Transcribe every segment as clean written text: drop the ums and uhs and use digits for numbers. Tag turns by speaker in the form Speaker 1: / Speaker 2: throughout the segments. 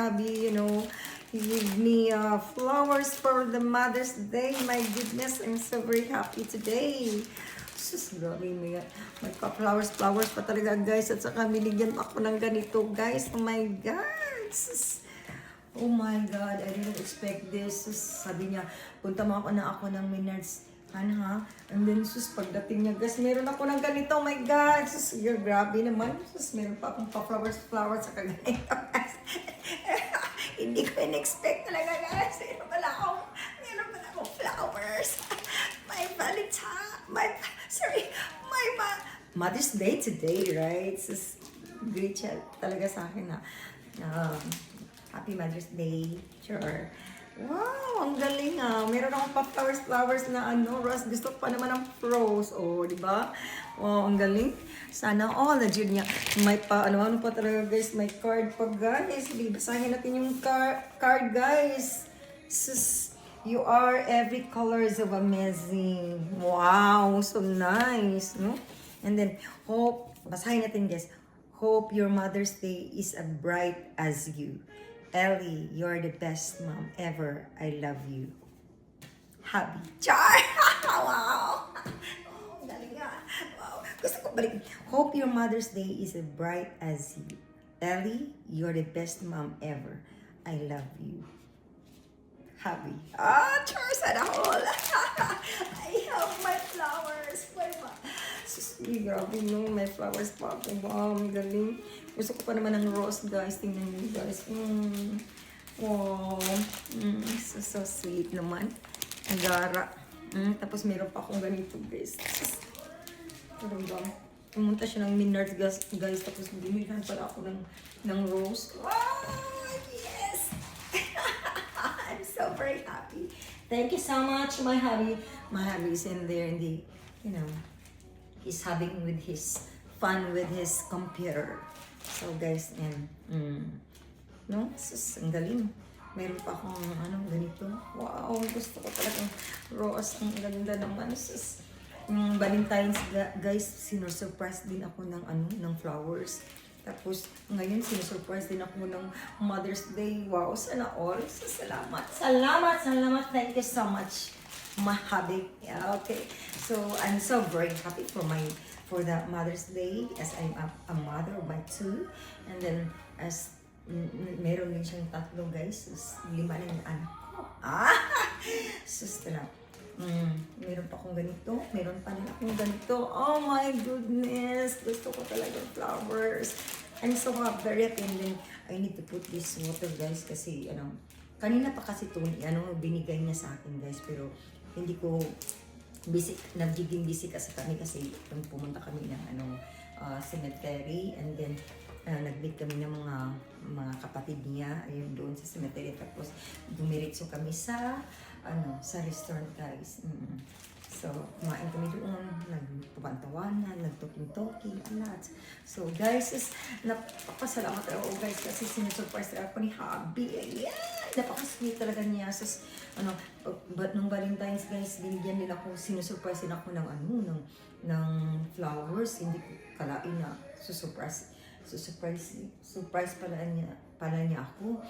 Speaker 1: hubby, he gave me flowers for the Mother's Day. My goodness, I'm so very happy today. Sus, grabe, may pa-flowers pa talaga, guys. At saka binigyan ako ng ganito, guys. Oh my God. Sus. Oh my God, I didn't expect this. Sus, sabi niya, punta mo ako ng Menards. Ano ha? And then, sus, pagdating niya, guys, meron ako ng ganito. Oh my God. Sus, you're grabe naman. Sus, meron pa akong pa-flowers sa kaganito, guys. Hindi ko in-expect talaga, guys. Meron pala akong flowers. My Valentine. My Mother's Day today, right? Sus, great siya talaga sa akin na. Happy Mother's Day. Sure. Wow, ang galing ah. Meron akong pa-flowers na rose. Gusto ko pa naman ng rose. Oh, di ba? Wow, ang galing. Sana all na dyan niya. May pa, ano pa talaga guys. May card pa guys. Basahin natin yung card guys. Sus, you are every colors of amazing. Wow, so nice. No? And then, basahin natin guys. Hope your Mother's Day is as bright as you. Ellie, you're the best mom ever. I love you. Happy. Char! Wow! Oh, galing nga. Wow. Gusto ko balik. Hope your Mother's Day is as bright as you. Ellie, you're the best mom ever. I love you. Happy. Char, sana all. I have my flowers. Susi, grabe no. May flowers pa ako. Wow, ang galing. Gusto ko pa naman ng rose, guys. Tingnan niyo, guys. Wow. So sweet naman. Ang gara. Tapos meron pa akong ganito, guys. Ano ba? Pumunta siya ng Menards, guys. Tapos binilihan pala ako ng rose. Wow! Yes! I'm so very happy. Thank you so much, my hubby. My hubby is in there, and he's having fun with his computer. So guys, no? Sus, ang galing. Meron pa akong ganito. Wow, gusto ko talagang rose. Ang ganda naman. Sus, Valentine's, guys, sinusurprise din ako ng flowers. Tapos, ngayon, sinusurprise din ako ng Mother's Day. Wow, sana all. So, salamat. Thank you so much, my hubby. Yeah, okay. So, I'm so very happy for the Mother's Day as I'm a mother of my two. And then, as meron din siyang tatlo, guys. 5 na yung anak ko. Sus, meron pa akong ganito. Meron pa rin akong ganito. Oh my goodness. Gusto ko talaga flowers. I'm so very happy. And then, I need to put this water, guys. Kasi, kanina pa kasi ito, binigay niya sa akin, guys. Pero, hindi ko nagiging busy kasi pumunta kami ng cemetery, and then nag-meet kami ng mga kapatid niya ayun doon sa cemetery, tapos dumiretso kami sa restaurant, guys. So kumain kami doon, nagpapantawanan, nagtalking-talking, lahat. So guys, napapasalamat ako, guys, kasi sinusurprise ako ni hubby. Ayan, napaka-sweet talaga niya. Nung Valentine's, guys, binigyan nila ako, sinusurprise din ako ng flowers. Hindi ko kalain na surprise pala niya ako.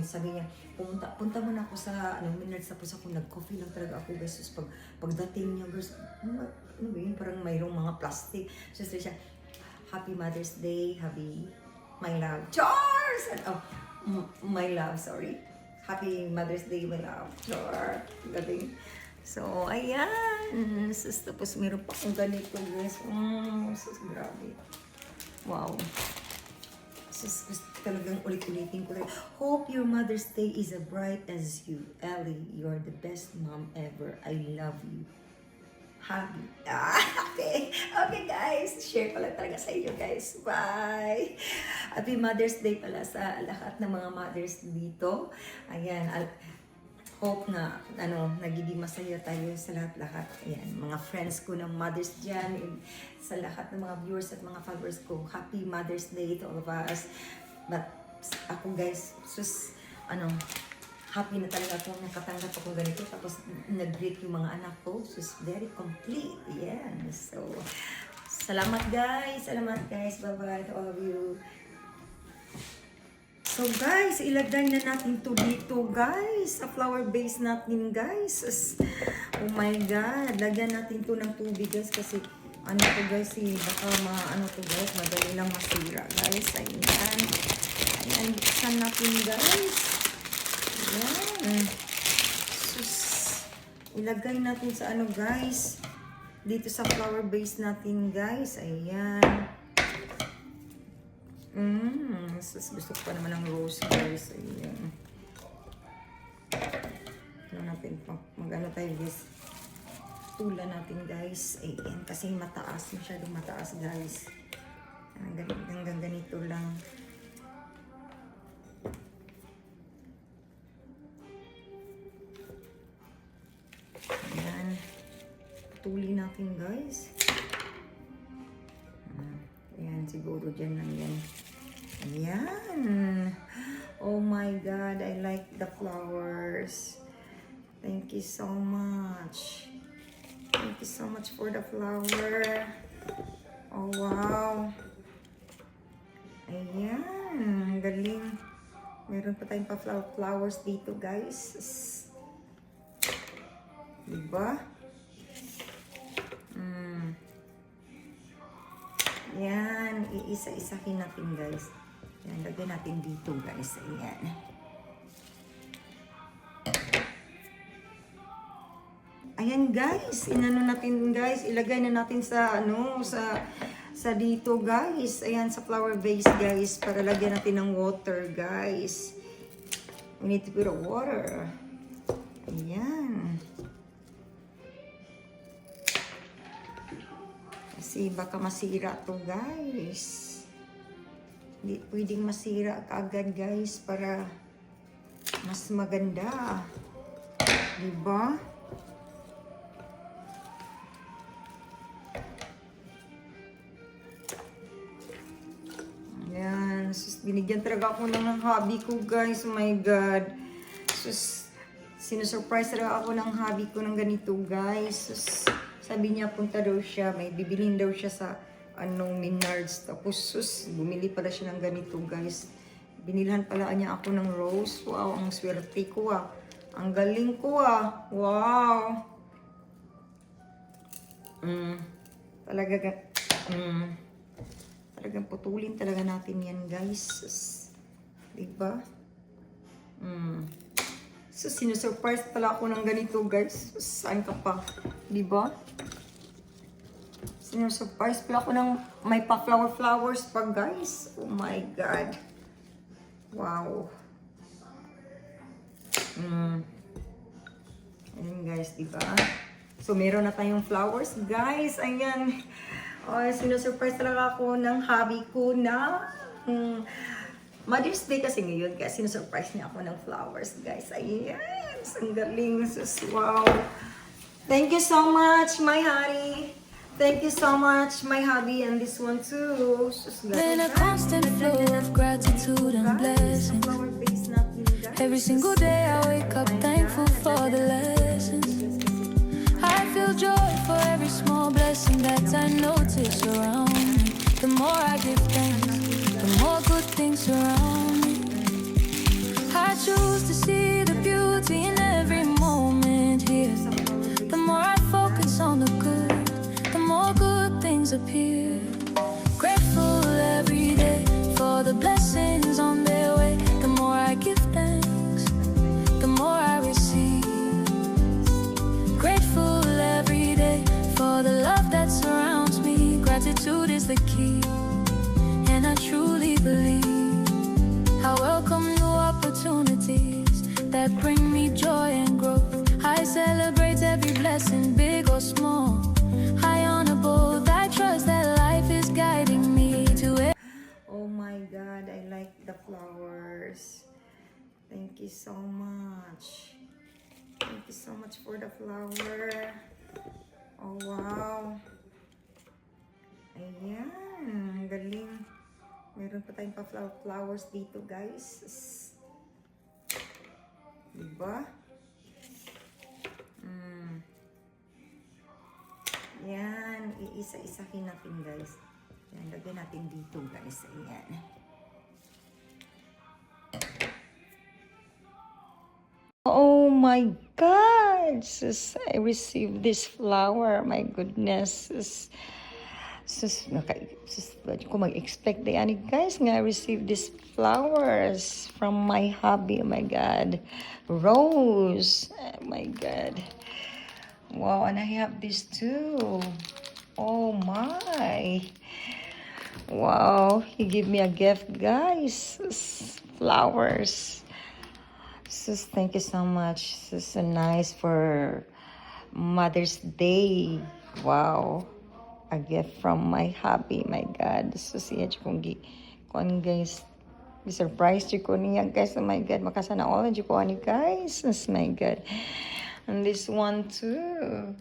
Speaker 1: Sabi niya, punta mo na ako sa Menards, tapos ako nag-coffee lang talaga ako, guys. So, pagdating niya, guys, ano ba yun? Parang mayroong mga plastic. So, siya, Happy Mother's Day, hubby. My love. Chars! My love, sorry. Happy Mother's Day, my love. Char. Galing. So, ayan. Tapos meron pa akong ganito, guys. Grabe. Wow. Talagang ulit-ulitin ko rin. Hope your Mother's Day is as bright as you. Ellie, you're the best mom ever. I love you. Happy. Okay, guys. Share ko lang talaga sa inyo, guys. Bye. Happy Mother's Day pala sa lahat ng mga mothers dito. Ayan. Hope na nagiging masaya tayo sa lahat-lahat. Ayan, mga friends ko ng mothers dyan, sa lahat ng mga viewers at mga followers ko. Happy Mother's Day to all of us. But ako, guys, happy na talaga akong nakatanggap ako ganito. Tapos nag-greet yung mga anak ko. Very complete. Yan. So, salamat guys. Bye-bye to all of you. So guys, ilagay na natin to dito guys. Sa flower base natin guys. Oh my god. Lagyan natin to ng tubig guys. Kasi ano to guys baka ano to guys. Madali lang masira guys. Ayan. Ayan. Buksan natin guys. Ayan. Sus. Ilagay natin sa ano guys. Dito sa flower base natin guys. Ayan. Gusto ko pa naman ng rose guys. Ayan. Ano natin mag-ano tayo guys. Tula natin guys. Ayan. Kasi mataas. Masyadong mataas guys. Hanggang ganito lang. Ayan. Tuli natin guys. Ayan. Siguro dyan lang yan. Ayan. Oh my god, I like the flowers. Thank you so much. Thank you so much for the flower. Oh wow. Ayan. Galing. Meron pa tayong flowers dito guys. Diba? Ayan. Iisa-isahin natin guys. Ayan, lagyan natin dito guys. Ayan. Ayan guys, inano natin guys, ilagay na natin sa ano, sa dito guys. Ayan, sa flower vase guys, para lagyan natin ng water guys. We need to put a water. Ayan. Kasi baka masira to guys. Hindi pwedeng masira kaagad guys para mas maganda. Diba? Ayan. Sus, binigyan talaga ako ng hobby ko guys. Oh my God. Sus, sinusurprise talaga ako ng hobby ko ng ganito guys. Sus, sabi niya punta daw siya. May bibilin daw siya sa Menards. Tapos sus, bumili pala siya ng ganito guys. Binilhan pala niya ako ng rose. Wow, ang swerte ko ah. Ang galing ko ah. Wow. Talagang putulin talaga natin yan guys. Sus, diba? So, sinusurprise pala ako ng ganito guys. Sus, saan ka pa? Diba? Sinusurprise pala ako ng may pa-flowers pa guys. Oh my God. Wow. Ayan guys, diba? So, meron na tayong flowers guys. Ayan. Oh, sinusurprise talaga ako ng hobby ko na Mother's Day kasi ngayon. Kaya sinusurprise niya ako ng flowers guys. Ayan. Ang galing. Wow. Thank you so much, my honey. Thank you so much, my hubby, and this one too.
Speaker 2: In a constant flow of gratitude and blessings. Every single day I wake up thankful for the lessons. I feel joy for every small blessing that I notice around me. The more I give thanks, the more good things surround me. I choose to see the beauty in every moment here. The more I focus on the good, the more good things appear. Grateful every day for the blessings on their way. The more I give thanks, the more I receive. Grateful every day for the love that surrounds me. Gratitude is the key, and I truly believe I welcome new opportunities that bring me joy and growth. I celebrate every blessing, big or small. I honor both. I trust that life is guiding me to it.
Speaker 1: Oh my God, I like the flowers. Thank you so much. Thank you so much for the flower. Oh wow. Ayan, galing. Meron pa tayong flowers dito guys. Diba? Yan, iisa-isahin natin guys. Yan, lagyan natin dito guys. Ayan. my God! Sis, I received this flower. My goodness. Sis, ba't ko mag-expect na yan, guys, nga I received these flowers from my hubby. Oh my God. Rose. Oh my God. Wow, and I have this too. Oh my. Wow, he gave me a gift, guys. Flowers. Sis, thank you so much. This is so nice for Mother's Day. Wow. A gift from my hubby. My God. So siya kung guys. Surprise ko niya, guys. Oh my God. Makasana all na ko ani, guys. Oh my God. And this one too.